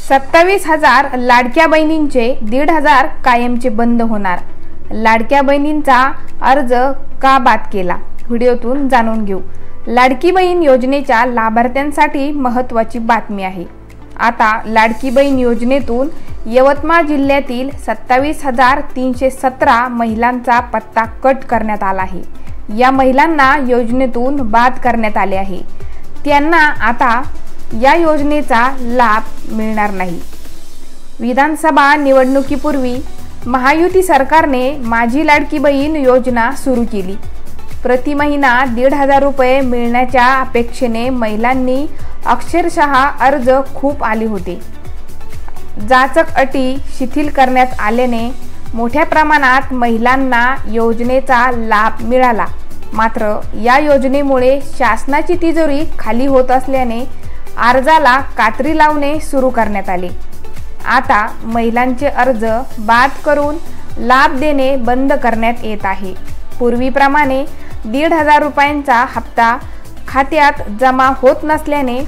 27,000 लाडक्या बहिणींचे 1,500 कायमचे बंद होणार। लाडक्या बहिणींचा अर्ज का बाद केला? व्हिडिओतून जाणून घेऊ। लाडकी बहीण योजनेच्या लाभार्थ्यांसाठी महत्त्वाची बातमी आहे। आता लाडकी बहीण योजनेतून यवतमाळ जिल्ह्यातील 27,317 महिलांचा पत्ता कट करण्यात आला आहे। या महिलांना योजनेतून बाद करण्यात आले आहे। त्यांना आता या योजनेचा लाभ मिळणार नाही। विधानसभा निवडणुकीपूर्वी महायुती सरकारने माझी लाडकी बहीण योजना सुरू केली। प्रति महिना 1,500 रुपये मिळण्याच्या अपेक्षेने महिलांनी अक्षरशः अर्ज खूप आले होते। जाचक अटी शिथिल करण्यात आल्याने मोठ्या प्रमाणात महिलांना योजनेचा लाभ मिळाला। मात्र या योजनेमुळे शासनाची तिजोरी खाली होत असल्याने अर्जाला कात्री लावणे सुरू करण्यात आले। आता महिलांचे अर्ज बाद करून लाभ देणे बंद करण्यात येत आहे। पूर्वीप्रमाणे 1,500 रुपयांचा हप्ता खात्यात जमा होत नसल्याने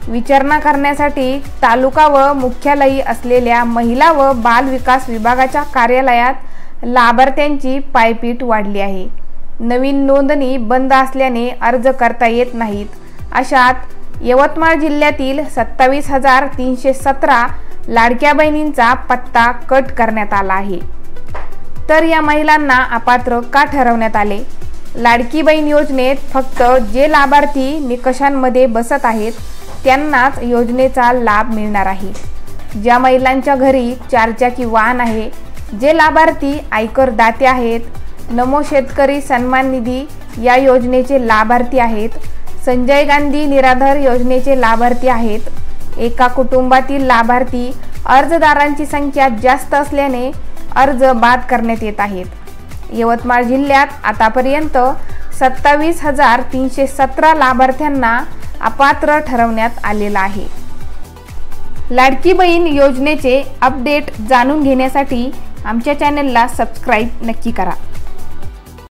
विचारणा करण्यासाठी तालुका व मुख्यालयी असलेल्या महिला व बाल विकास विभागाच्या कार्यालयात लाभार्थ्यांची पायपीट वाढली आहे। नवीन नोंदणी बंद असल्याने अर्ज करता येत नाहीत। अशात यवतमाळ जिल्ह्यातील 27,317 लाडक्या बहिणींचा पत्ता कट करण्यात आला आहे। तर या महिलांना अपात्र का ठरवण्यात आले? लाडकी बहीण योजनेत फक्त जे लाभार्थी निकषांमध्ये बसत आहेत त्यांनाच योजनेचा लाभ मिळणार आहे। ज्या महिलांच्या घरी 4 चाकी वाहन आहे, जे लाभार्थी आयकर दाते आहेत, नमो शेतकरी सन्मान निधी या योजनेचे लाभार्थी आहेत, संजय गांधी निराधार योजनेचे लाभार्थी आहेत, एका कुटुंबातील लाभार्थी अर्जदारांची संख्या जास्त असल्याने अर्ज बाद करण्यात येत आहेत। यवतमाळ जिल्ह्यात आतापर्यंत 27,317 लाभार्थ्यांना अपात्र ठरवण्यात आलेला आहे। लाडकी बहीण योजनेचे अपडेट जाणून घेण्यासाठी आमच्या चॅनलला सबस्क्राईब नक्की करा।